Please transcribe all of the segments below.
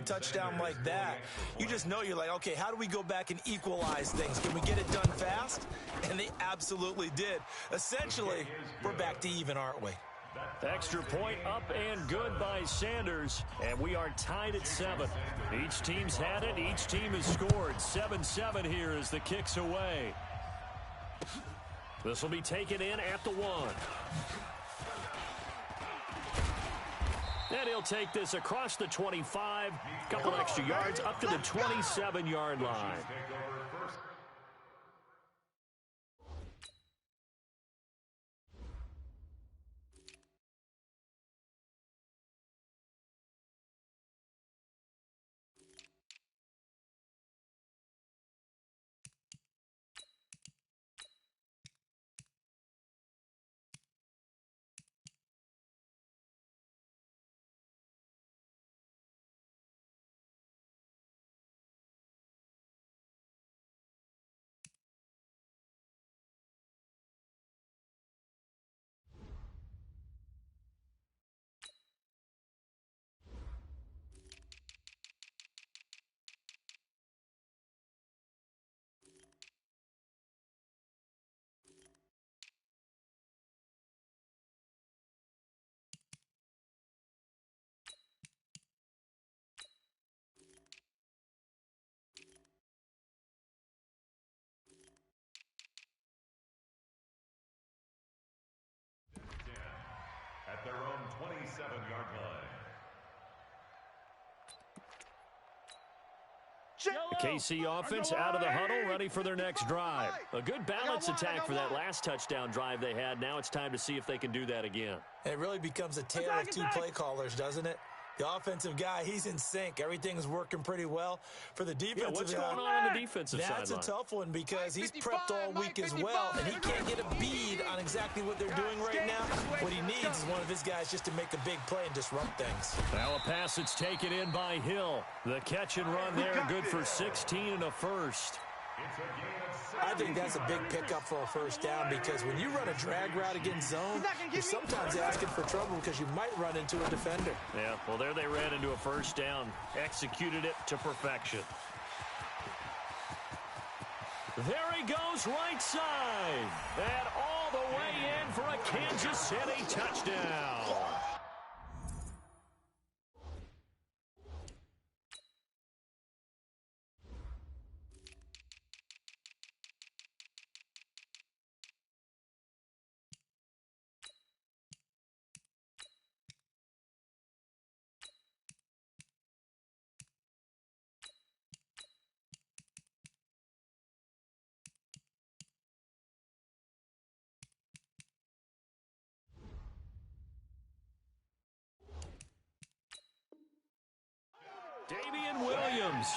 early touchdown like that, you just know you're like, okay, how do we go back and equalize things? Can we get it done fast? And they absolutely did. Essentially, we're back to even, aren't we? Extra point up and good by Sanders, and we are tied at 7. Each team's had it. Each team has scored. 7-7 here as the kick's away. This will be taken in at the 1. And he'll take this across the 25, couple extra yards up to the 27-yard line. At their own 27-yard line. The KC offense out of the huddle, ready for their next drive. A good balance attack for that last touchdown drive they had. Now it's time to see if they can do that again. It really becomes a tale of two play callers, doesn't it? The offensive guy, he's in sync. Everything's working pretty well. For the defensive guy, what's going on the defensive sideline? That's a tough one because he's prepped all week as well, and he can't get a bead on exactly what they're doing right now. What he needs is one of his guys just to make a big play and disrupt things. Now a pass that's taken in by Hill. The catch and run there, good for 16 and a first. I think that's a big pickup for a first down because when you run a drag route against zone, you're sometimes asking for trouble because you might run into a defender. Yeah, well, there they ran into a first down. Executed it to perfection. There he goes right side. And all the way in for a Kansas City touchdown. Damian Williams,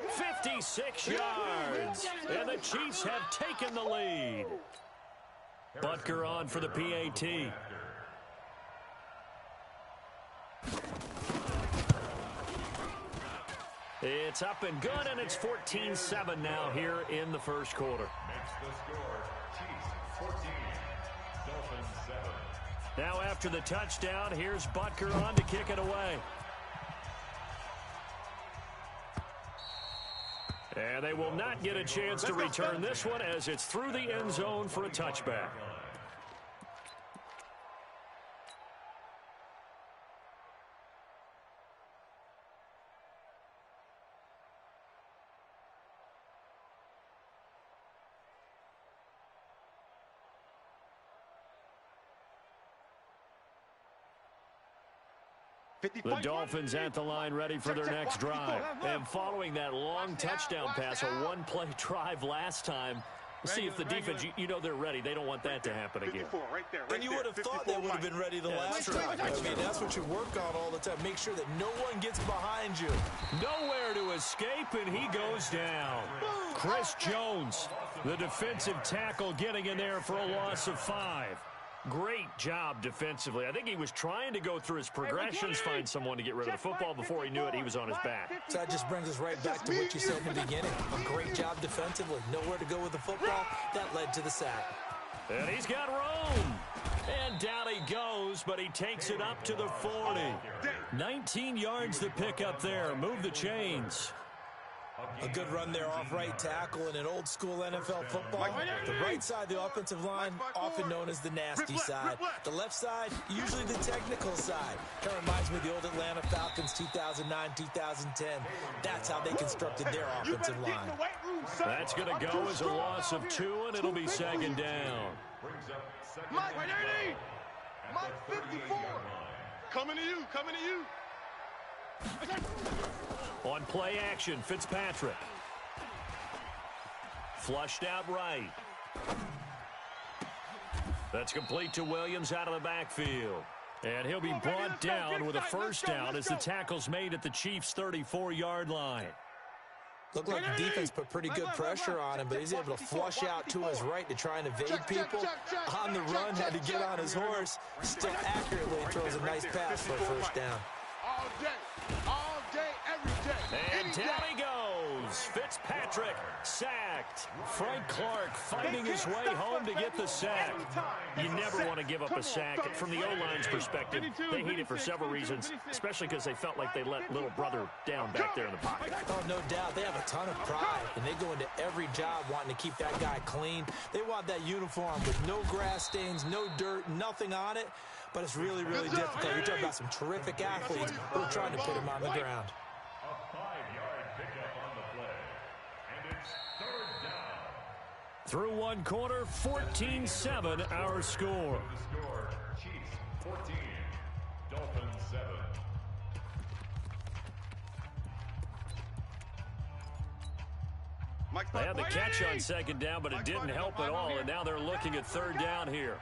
56 yards, and the Chiefs have taken the lead. Butker on for the PAT. It's up and good, and it's 14-7 now here in the first quarter. Makes the score Chiefs 14, Dolphins 7. Now after the touchdown, here's Butker on to kick it away. And they will not get a chance to return this one as it's through the end zone for a touchback. The Dolphins at the line ready for their next drive. And following that long touchdown pass, a one-play drive last time, we'll see if the defense, you know they're ready. They don't want that to happen again. And you would have thought they would have been ready the last time. I mean, that's what you work on all the time. Make sure that no one gets behind you. Nowhere to escape, and he goes down. Chris Jones, the defensive tackle, getting in there for a loss of 5. Great job defensively. I think he was trying to go through his progressions, find someone to get rid of the football. Before he knew it, he was on his back. So that just brings us right back to what you said in the beginning. A great job defensively. Nowhere to go with the football. That led to the sack. And he's got room. And down he goes, but he takes it up to the 40. 19 yards to pick up there. Move the chains. A good run there off right tackle in an old-school NFL football. The right side of the offensive line, often known as the nasty side. The left side, usually the technical side. Kind of reminds me of the old Atlanta Falcons 2009, 2010. That's how they constructed their offensive line. That's going to go as a loss of 2, and it'll be second down. Mike, 180! Mike, 54! Coming to you. On play action, Fitzpatrick. Flushed out right. That's complete to Williams out of the backfield. And he'll be brought down with a first down as the tackle's made at the Chiefs' 34-yard line. Looked like the defense put pretty good pressure on him, but he's able to flush out to his right to try and evade people. On the run, had to get on his horse. Still accurately throws a nice pass for a first down. All day, every day. And down he goes. Fitzpatrick sacked. Frank Clark fighting his way home to get the sack. You never want to give up a sack. From the O-line's perspective, they hate it for several reasons, especially because they felt like they let little brother down back there in the pocket. Oh, no doubt. They have a ton of pride, and they go into every job wanting to keep that guy clean. They want that uniform with no grass stains, no dirt, nothing on it. But it's really, really difficult. You're talking about some terrific athletes who are trying to put him on the ground. A 5-yard pickup on the play. And it's third down. Through one quarter, 14-7 our score. The score, Chiefs 14, Dolphins 7. They had the catch on second down, but it didn't help at all, and now they're looking at third down here.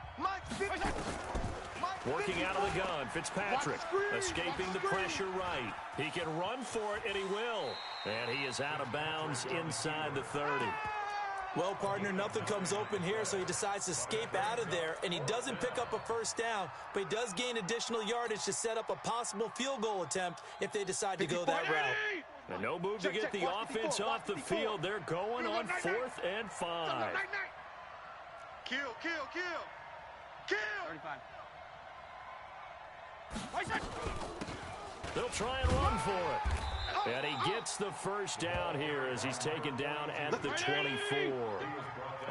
Working out of the gun, Fitzpatrick escaping the pressure right. He can run for it, and he will. And he is out of bounds inside the 30. Well, partner, nothing comes open here, so he decides to escape out of there, and he doesn't pick up a first down, but he does gain additional yardage to set up a possible field goal attempt if they decide to go that route. And no move to get the offense off the field. They're going on 4th and 5. Kill. 35. They'll try and run for it. And he gets the first down here as he's taken down at the 24.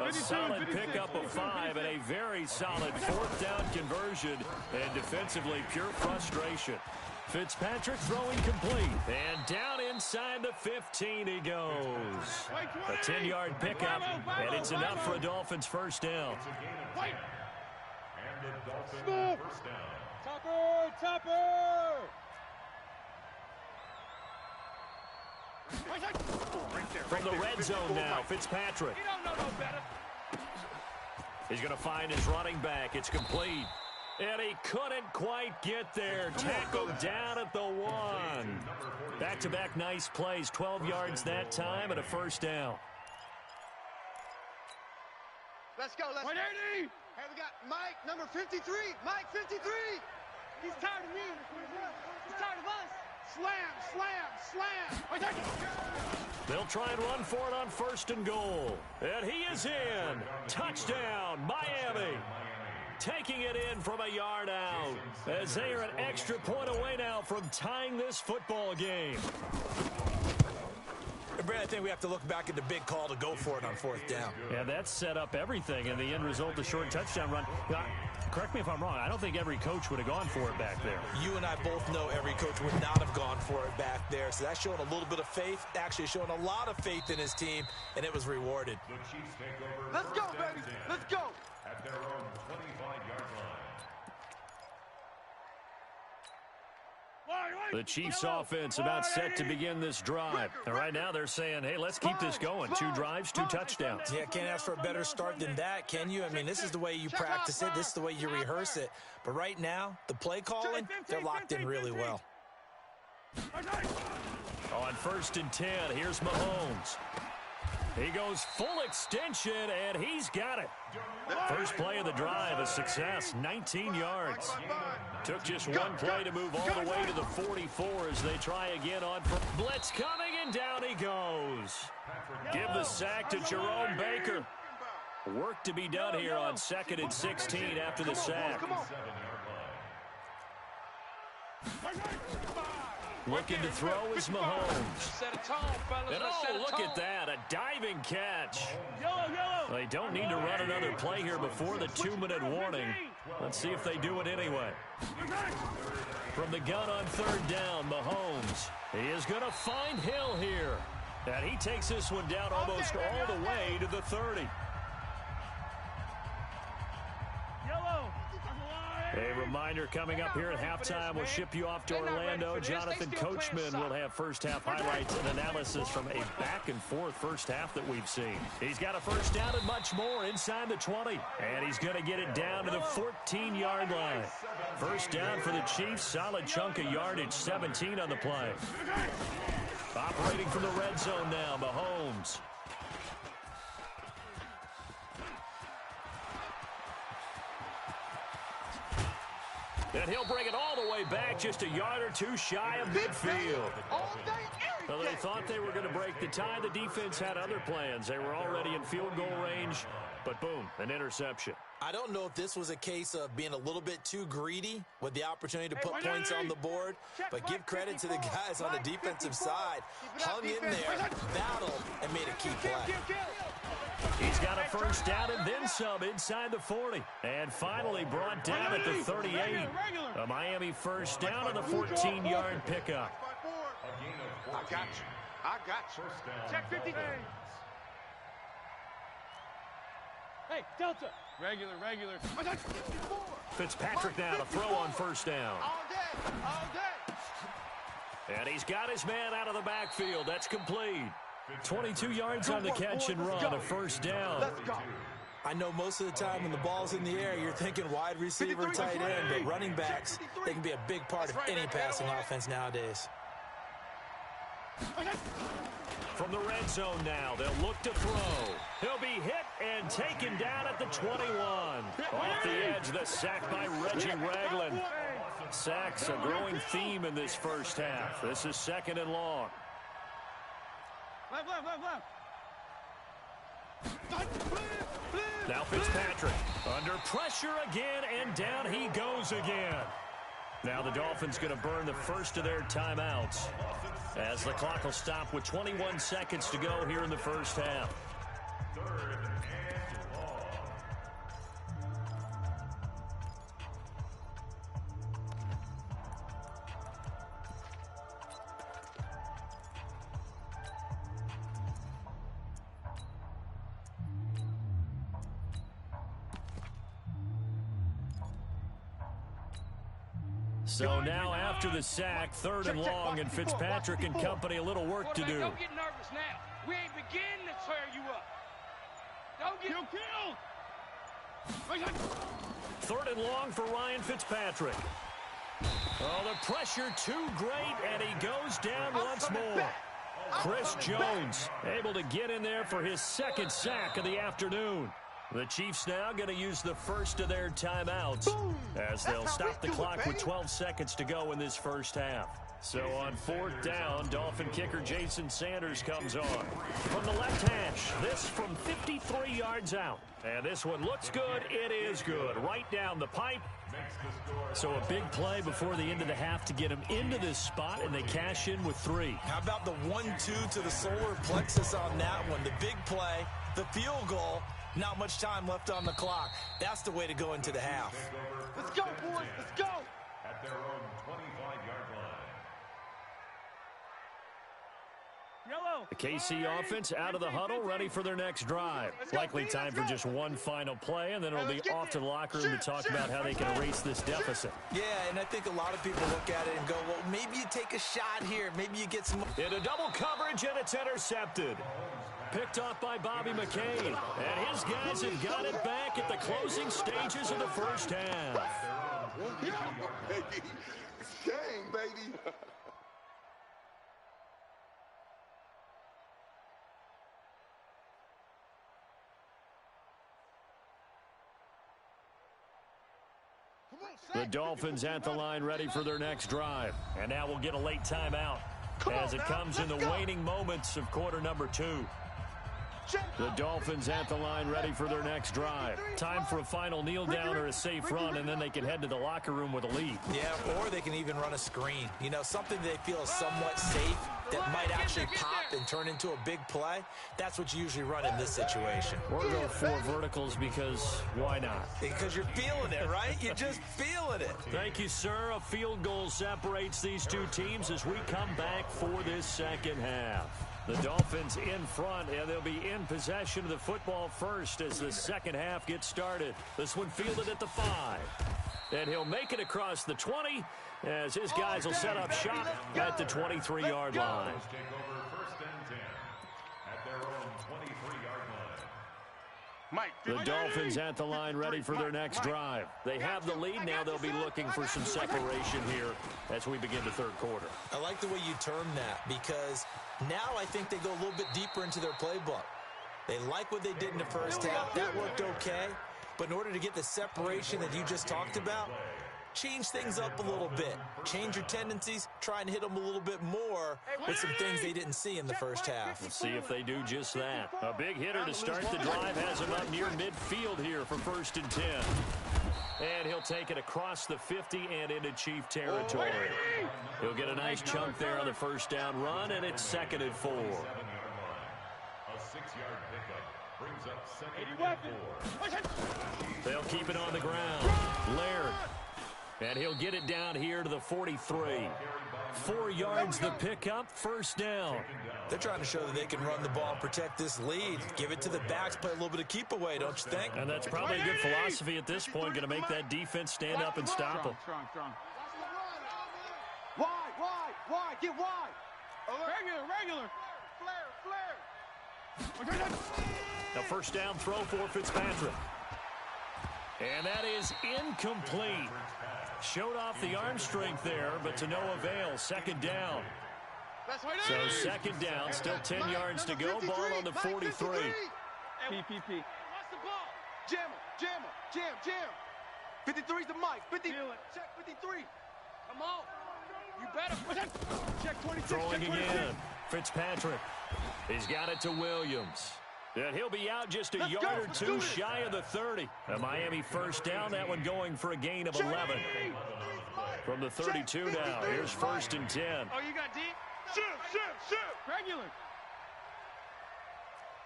A solid pickup of 5 and a very solid 4th down conversion. And defensively, pure frustration. Fitzpatrick throwing complete. And down inside the 15 he goes. A 10-yard pickup, and it's enough for a Dolphins first down. And the Dolphins first down. Topper! From the red zone now, Fitzpatrick. He's going to find his running back. It's complete. And he couldn't quite get there. Tackled down at the 1. Back-to-back nice plays. 12 yards that time and a first down. Let's go. 180! Hey, we got Mike, number 53. Mike, 53. He's tired of me. He's tired of us. Slam. They'll try and run for it on 1st and goal. And he is in. Touchdown, Miami. Taking it in from a yard out as they are an extra point away now from tying this football game. Brad, I think we have to look back at the big call to go for it on 4th down. Yeah, that set up everything, and the end result, the short touchdown run. Correct me if I'm wrong. I don't think every coach would have gone for it back there. You and I both know every coach would not have gone for it back there. So that's showing a little bit of faith, actually showing a lot of faith in his team, and it was rewarded. The Chiefs take over. Let's go, baby. Let's go. At their own 25-yard line. The Chiefs offense about set to begin this drive. And right now they're saying, hey, let's keep this going. 2 drives, 2 touchdowns. Yeah, can't ask for a better start than that, can you? I mean, this is the way you practice it. This is the way you rehearse it. But right now, the play calling, they're locked in really well. On 1st and 10, here's Mahomes. He goes full extension, and he's got it. First play of the drive, a success, 19 yards. Took just one play to move all the way to the 44 as they try again on blitz coming, and down he goes. Give the sack to Jerome Baker. Work to be done here on 2nd and 16 after the sack. Looking to throw is Mahomes. Set a tone, fellas. And oh, look at that, a diving catch. They don't need to run another play here before the 2-minute warning. Let's see if they do it anyway. From the gun on 3rd down, Mahomes. He is going to find Hill here. And he takes this one down almost all the way to the 30. A reminder coming up here at halftime, we'll ship you off to Orlando. Jonathan Coachman will have first-half highlights and analysis from a back-and-forth first half that we've seen. He's got a first down and much more inside the 20. And he's going to get it down to the 14-yard line. First down for the Chiefs, solid chunk of yardage, 17 on the play. Operating from the red zone now, Mahomes. And he'll bring it all the way back, just a yard or two shy of midfield. So they thought they were going to break the tie. The defense had other plans. They were already in field goal range, but boom, an interception. I don't know if this was a case of being a little bit too greedy with the opportunity to put points on the board, but give credit to the guys on the defensive side. Hung in there, battled, and made a key play. He's got a first down and then some inside the 40. And finally brought down at the 38. A Miami first down on the 14-yard pickup. I got you. I got you. Check 50. Hey, Delta. Regular. Fitzpatrick now to throw on first down. All day. And he's got his man out of the backfield. That's complete. 22 yards on the catch and run, a first down. Let's go. I know most of the time when the ball's in the air, you're thinking wide receiver, tight end, but running backs, they can be a big part of any passing offense nowadays. From the red zone now, they'll look to throw. He'll be hit and taken down at the 21. Off the edge, the sack by Reggie Ragland. Sacks a growing theme in this first half. This is 2nd and long. Now Fitzpatrick under pressure again, and down he goes again. Now the Dolphins going to burn the first of their timeouts as the clock will stop with 21 seconds to go here in the first half. So now after the sack, 3rd and long, and Fitzpatrick and company a little work to do. Don't get nervous now. We ain't beginning to tear you up. Don't get killed. 3rd and long for Ryan Fitzpatrick. Oh, the pressure too great, and he goes down once more. Chris Jones able to get in there for his 2nd sack of the afternoon. The Chiefs now going to use the first of their timeouts as they'll stop the clock with 12 seconds to go in this first half. So on 4th down, Dolphin kicker Jason Sanders comes on. From the left hash, this from 53 yards out. And this one looks good. It is good. Right down the pipe. So a big play before the end of the half to get him into this spot, and they cash in with 3. How about the 1-2 to the solar plexus on that one? The big play, the field goal. Not much time left on the clock. That's the way to go into the half. Let's go, boys. Let's go. At their own 25-yard line. The KC offense out of the huddle, ready for their next drive. Likely time for just one final play, and then it'll be off to the locker room to talk about how they can erase this deficit. Yeah, and I think a lot of people look at it and go, well, maybe you take a shot here. Maybe you get some... In a double coverage, and it's intercepted. Picked off by Bobby McCain. And his guys have got it back at the closing stages of the first half. Yeah, baby. It's game, baby. The Dolphins at the line ready for their next drive. And now we'll get a late timeout as it comes in the waning moments of quarter number 2. The Dolphins at the line ready for their next drive. Time for a final kneel down or a safe run, and then they can head to the locker room with a lead. Yeah, or they can even run a screen. You know, something they feel is somewhat safe that might actually pop and turn into a big play. That's what you usually run in this situation. Or go 4 verticals because why not? Because you're feeling it, right? You're just feeling it. Thank you, sir. A field goal separates these two teams as we come back for this second half. The Dolphins in front, and they'll be in possession of the football first as the second half gets started. This one fielded at the 5. And he'll make it across the 20 as his guys will set up shop at the 23-yard line. Take over first and 10 at their own 23-yard line. The Dolphins at the line ready for their next drive. They have the lead. Now they'll be looking for some separation here as we begin the third quarter. I like the way you term that because now I think they go a little bit deeper into their playbook. They like what they did in the first half. That worked okay. But in order to get the separation that you just talked about, change things up a little bit. Change your tendencies. Try and hit them a little bit more with some things they didn't see in the first half. We'll see if they do just that. A big hitter to start the drive has him up near midfield here for first and 10. And he'll take it across the 50 and into Chief territory. He'll get a nice chunk there on the first down run, and it's second and 4. A 6-yard pickup brings up second and 4. They'll keep it on the ground. Laird. And he'll get it down here to the 43. 4 yards the pickup, first down. They're trying to show that they can run the ball and protect this lead. Give it to the backs, play a little bit of keep away, don't you think? And that's probably a good philosophy at this point, going to make that defense stand up and stop them. Strong. Wide, get wide. Regular. Flare. Now first down throw for Fitzpatrick. And that is incomplete. Showed off the arm strength there, but to no avail. Second down. So second down, still 10 yards to go. Ball on the 43. PPP. Watch the ball. Jam. 53's the mic. 50. Check 53. Come on. You better. Check 26. Throwing again. Fitzpatrick. He's got it to Williams. And he'll be out just a yard or two shy of the 30. A Miami first down, that one going for a gain of 11. From the 32 now, here's first and 10. Oh, you got deep? Shoot.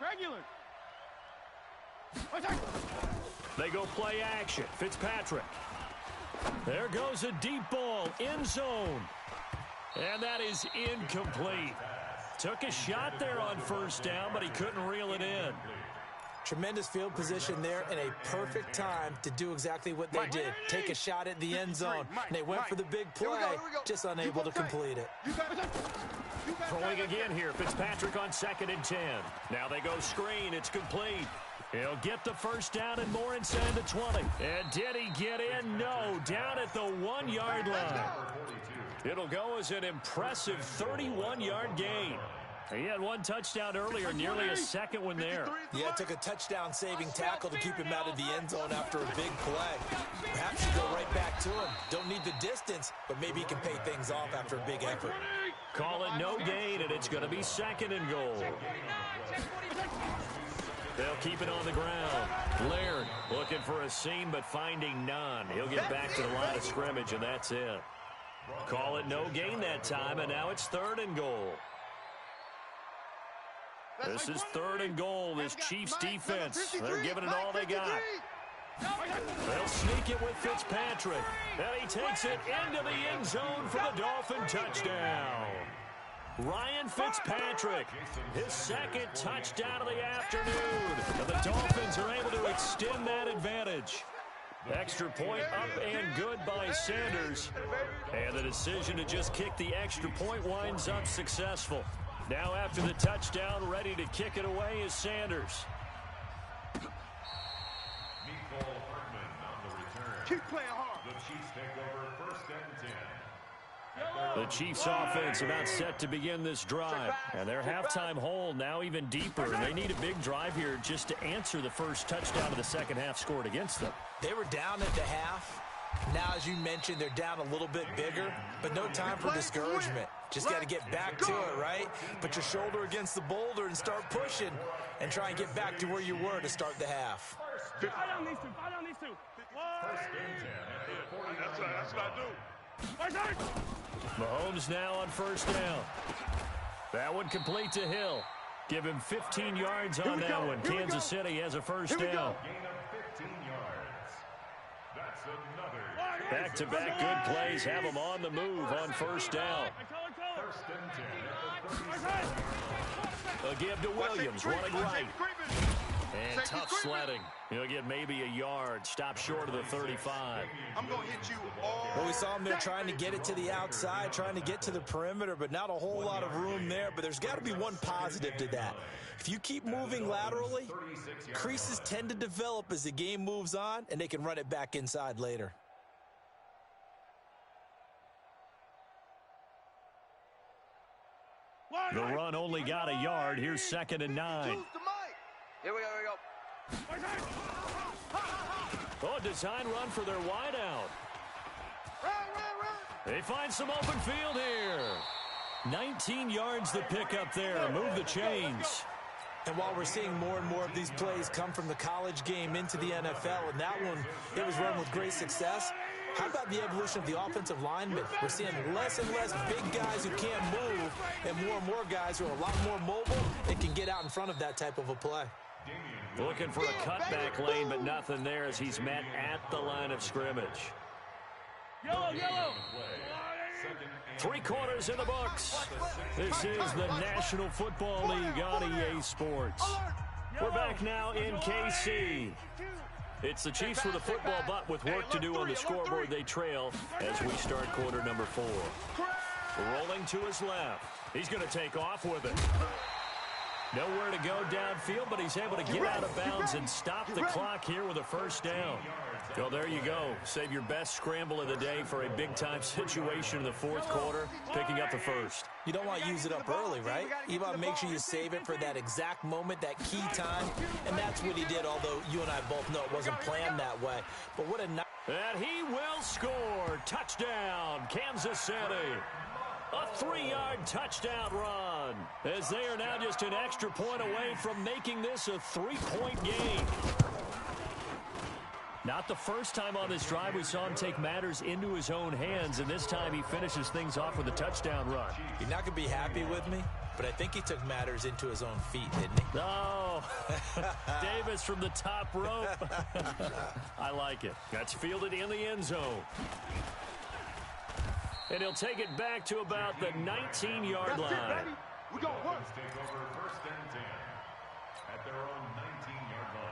Regular. They go play action. Fitzpatrick. There goes a deep ball, end zone. And that is incomplete. Took a shot there on first down, but he couldn't reel it in. Tremendous field position there and a perfect time to do exactly what they did. Take a shot at the end zone. And they went for the big play, just unable to complete it. Throwing again here. Fitzpatrick on second and 10. Now they go screen. It's complete. He'll get the first down and more inside the 20. And did he get in? No. Down at the 1-yard line. It'll go as an impressive 31-yard gain. He had one touchdown earlier, nearly a second one there. Yeah, it took a touchdown-saving tackle to keep him out of the end zone after a big play. Perhaps you go right back to him. Don't need the distance, but maybe he can pay things off after a big effort. Call it no gain, and it's going to be second and goal. They'll keep it on the ground. Laird looking for a seam, but finding none. He'll get back to the line of scrimmage, and that's it. Call it no gain that time, and now it's third and goal. This is third and goal. This Chiefs defense, they're giving it all they got. They'll sneak it with Fitzpatrick. And he takes it into the end zone for the Dolphin touchdown. Ryan Fitzpatrick, his second touchdown of the afternoon. And the Dolphins are able to extend that advantage. Extra point up and good by Sanders. And the decision to just kick the extra point winds up successful. Now after the touchdown, ready to kick it away is Sanders. Keep playing hard. The Chiefs take over first and 10. The Chiefs offense about set to begin this drive. And their halftime hole now even deeper. And they need a big drive here just to answer the first touchdown of the second half scored against them. They were down at the half. Now, as you mentioned, they're down a little bit bigger, but no time for discouragement. Just got to get back to it, right? Put your shoulder against the boulder and start pushing and try and get back to where you were to start the half. Fight on these two. Fight on these two. That's what I do. Mahomes now on first down. That one complete to Hill. Give him 15 yards on that one. Kansas City has a first down. Gain of 15 yards. That's another. Back-to-back good plays have them on the move on first down. First and 10. A give to Williams, running right. And tough sledding. He'll get maybe a yard. Stop short of the 35. I'm going to hit you all. Well, we saw him there trying to get it to the outside, trying to get to the perimeter, but not a whole lot of room there. But there's got to be one positive to that. If you keep moving laterally, creases tend to develop as the game moves on, and they can run it back inside later. The run only got a yard. Here's 2nd and 9. Here we go. Oh, design run for their wideout. They find some open field here. 19 yards to pick up there. Move the chains. And while we're seeing more and more of these plays come from the college game into the NFL, and that one, it was run with great success, how about the evolution of the offensive linemen? We're seeing less and less big guys who can't move and more guys who are a lot more mobile and can get out in front of that type of a play. Looking for a cutback lane, but nothing there as he's met at the line of scrimmage. Yellow. 3 quarters in the books. This is the National Football League on EA Sports. We're back now in KC. It's the Chiefs with a football, but with work to do on the scoreboard, they trail as we start quarter number 4. Rolling to his left. He's going to take off with it. Nowhere to go downfield, but he's able to get out of bounds and stop the clock here with a first down. Well, there you go. Save your best scramble of the day for a big-time situation in the 4th quarter, picking up the first. You don't want to use it up early, right? You want to make sure you save it for that exact moment, that key time, and that's what he did, although you and I both know it wasn't planned that way. But what a nice... And he will score. Touchdown, Kansas City. A 3-yard touchdown run, as they are now just an extra point away from making this a 3-point game. Not the first time on this drive we saw him take matters into his own hands, and this time he finishes things off with a touchdown run. You're not going to be happy with me, but I think he took matters into his own feet, didn't he? Oh, Davis from the top rope. I like it. That's fielded in the end zone. And he'll take it back to about the 19-yard line. We go work. Take over first and 10 at their own 19-yard line.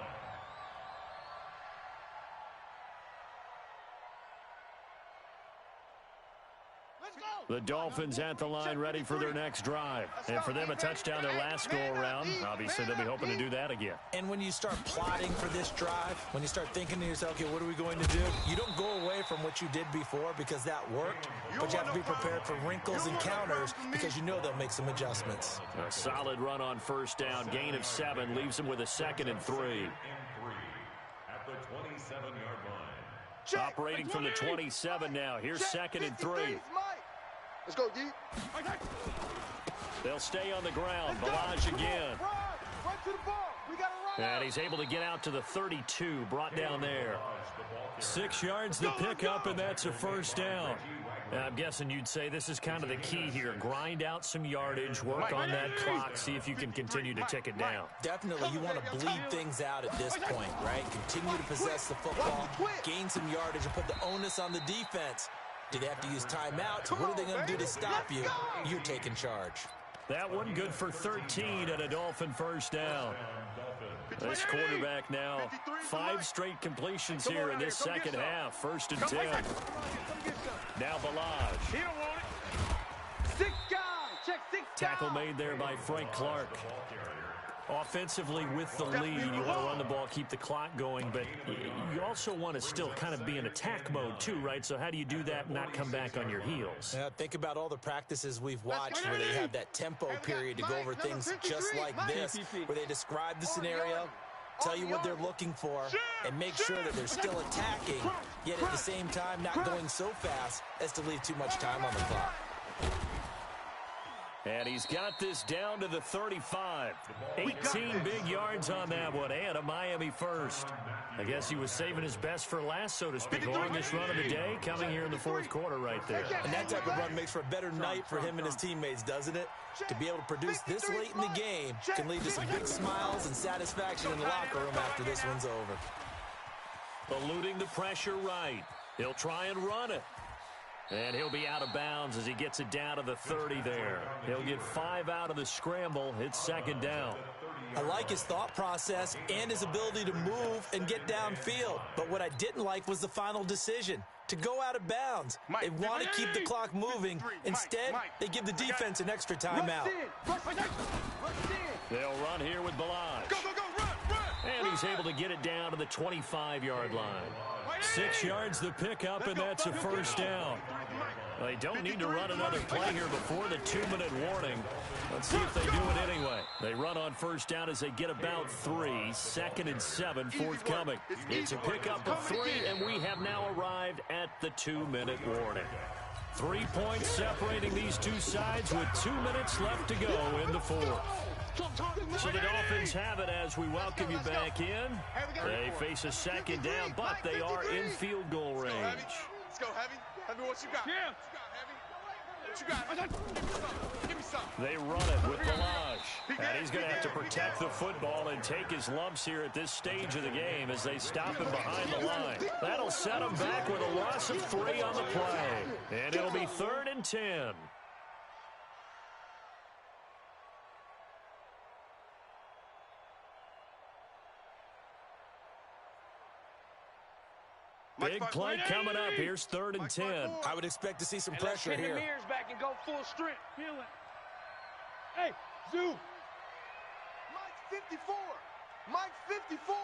The Dolphins at the line ready for their next drive. And for them, a touchdown their last go-around. Obviously, they'll be hoping to do that again. And when you start plotting for this drive, when you start thinking to yourself, okay, what are we going to do? You don't go away from what you did before because that worked, but you have to be prepared for wrinkles and counters because you know they'll make some adjustments. A solid run on first down. Gain of 7 leaves them with a 2nd and 3. At the 27-yard line. Operating from the 27 now. Here's 2nd and 3. Let's go, D. They'll stay on the ground. Balaj again. Run to the ball. We got to run. And he's able to get out to the 32. Brought down there. 6 yards to pick up, and that's a first down. I'm guessing you'd say this is kind of the key here. Grind out some yardage, work on that clock, see if you can continue to tick it down. Definitely, you want to bleed things out at this point, right? Continue to possess the football, gain some yardage, and put the onus on the defense. Do they have to use timeouts? What are they going to do to stop you? You're taking charge. That one good for 13 and a Dolphin first down. This quarterback now 5 straight completions here in this second half. 1st and 10. Now Balaj. He don't want it. 6 guys. Check 6 guys. Tackle made there by Frank Clark. Offensively with the lead, you want to run the ball, keep the clock going, but you also want to still kind of be in attack mode too, right? So how do you do that and not come back on your heels? Yeah, think about all the practices we've watched where they have that tempo period to go over things just like this, where they describe the scenario, tell you what they're looking for, and make sure that they're still attacking, yet at the same time not going so fast as to leave too much time on the clock. And he's got this down to the 35. 18 big yards on that one, and a Miami first. I guess he was saving his best for last, so to speak. Longest run of the day coming here in the fourth quarter right there. And that type of run makes for a better night for him and his teammates, doesn't it? To be able to produce this late in the game can lead to some big smiles and satisfaction in the locker room after this one's over. Eluding the pressure right. He'll try and run it. And he'll be out of bounds as he gets it down to the 30 there. He'll get 5 out of the scramble. It's second down. I like his thought process and his ability to move and get downfield. But what I didn't like was the final decision, to go out of bounds. They want to keep the clock moving. Instead, they give the defense an extra timeout. They'll run here with Balaj. Go, run! And he's able to get it down to the 25-yard line. 6 yards the pickup, and that's a first down. They don't need to run another play here before the 2-minute warning. Let's see if they do it anyway. They run on first down as they get about 3. 2nd and 7 forthcoming. It's a pickup of 3, and we have now arrived at the 2-minute warning. 3 points separating these two sides with 2 minutes left to go in the fourth. So the Dolphins have it as we welcome you back in. They face a second down, but they are in field goal range. Let's go, Heavy. Heavy, what you got? Yeah. What you got? Give me some. They run it with Balaj. And he's going to have to protect the football and take his lumps here at this stage of the game as they stop him behind the line. That'll set him back with a loss of 3 on the play. And it'll be 3rd and 10. Big play coming up. Here's 3rd and 10. I would expect to see some pressure here. Let's hit the mirrors back and go full strength. Feel it. Hey, Zoo. Mike's 54. Mike's 54.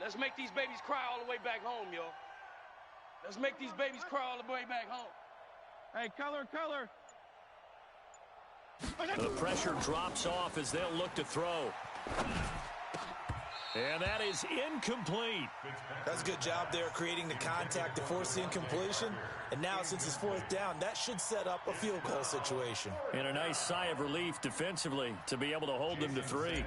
Let's make these babies cry all the way back home, yo. Let's make these babies cry all the way back home. Hey, color. The pressure drops off as they'll look to throw. And that is incomplete. That's a good job there creating the contact to force the incompletion. And now, since it's 4th down, that should set up a field goal situation. And a nice sigh of relief defensively to be able to hold them to 3.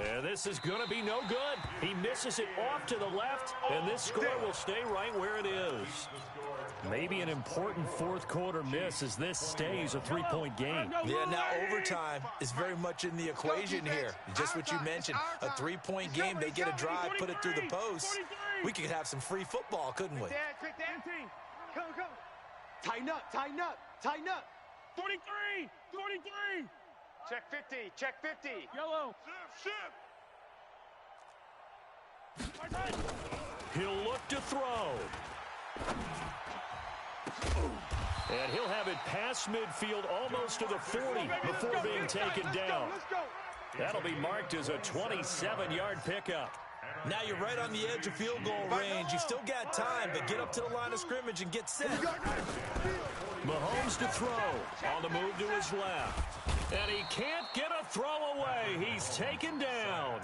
And this is going to be no good. He misses it off to the left, and this score will stay right where it is. Maybe an important fourth quarter miss as this stays a 3-point game. Yeah, now overtime is very much in the equation here. Just what you mentioned, a 3-point game. They get a drive, put it through the post. We could have some free football, couldn't we? Come. Tighten up. 43. Check 50. Yellow. Ship. He'll look to throw. And he'll have it past midfield almost to the 40 before being taken down. That'll be marked as a 27-yard pickup. Now you're right on the edge of field goal range. You still got time, but get up to the line of scrimmage and get set. Mahomes to throw. On the move to his left. And he can't get a throw away. He's taken down.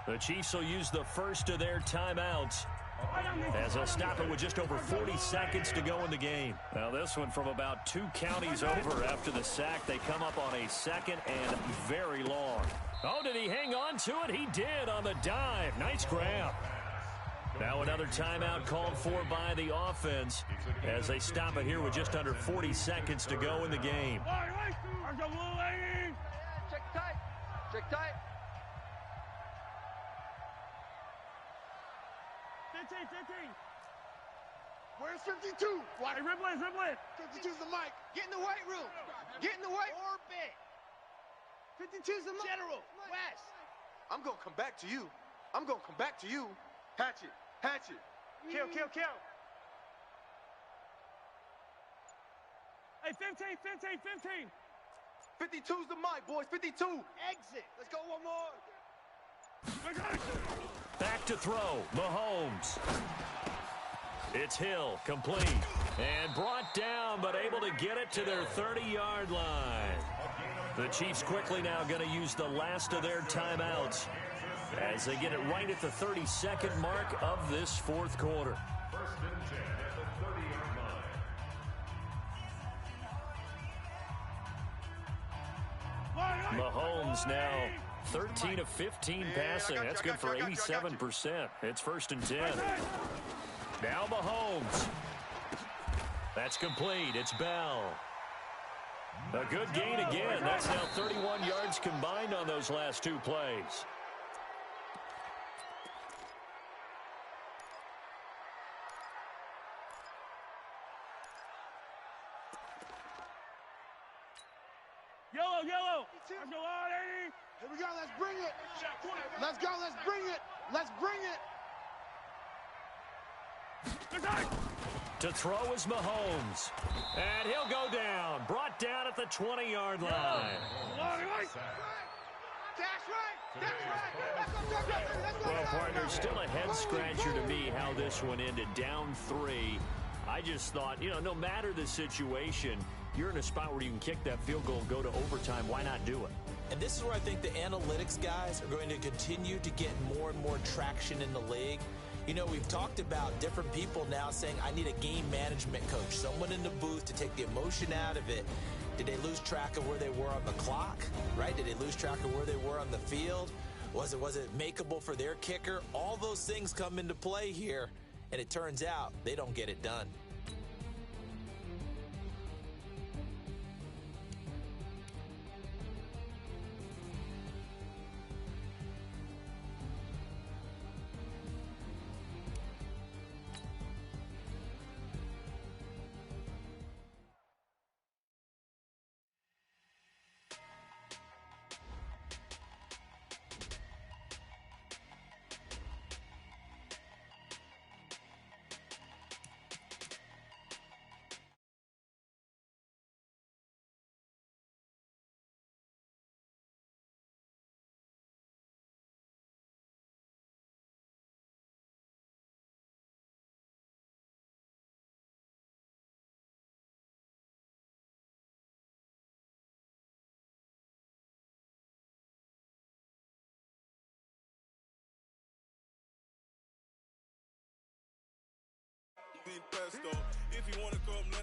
The Chiefs will use the first of their timeouts as they'll stop it with just over 40 seconds to go in the game. Now this one from about 2 counties over after the sack. They come up on a 2nd and very long. Oh, did he hang on to it? He did on the dive. Nice grab. Now another timeout called for by the offense as they stop it here with just under 40 seconds to go in the game. Check tight. 15. Where's 52? Why? Hey, Ripley. 52's the mic. Get in the weight room. Orbit. 52's the mic. General. West. I'm going to come back to you. Hatchet. Kill. Hey, 15. 52's the mic, boys. 52. Exit. Let's go one more. Back to throw. Mahomes. It's Hill. Complete. And brought down, but able to get it to their 30-yard line. The Chiefs quickly now going to use the last of their timeouts as they get it right at the 32nd mark of this fourth quarter. Mahomes now 13 of 15 passing. That's good for 87%. It's 1st and 10. Now Mahomes. That's complete. It's Bell. A good gain again. That's now 31 yards combined on those last 2 plays. Yellow, yellow. Let's go on, 80. Here we go. Let's bring it. Let's go. Let's bring it. Let's bring it. To throw is Mahomes. And he'll go down. Brought down at the 20-yard line. That's right. That's right. Well, partner, still a head-scratcher to me how this one ended. Down 3. I just thought, no matter the situation, you're in a spot where you can kick that field goal and go to overtime. Why not do it? And this is where I think the analytics guys are going to continue to get more and more traction in the league. We've talked about different people now saying, I need a game management coach, someone in the booth to take the emotion out of it. Did they lose track of where they were on the clock, right? Did they lose track of where they were on the field? Was it makeable for their kicker? All those things come into play here, and it turns out they don't get it done. Pesto. If you want to come,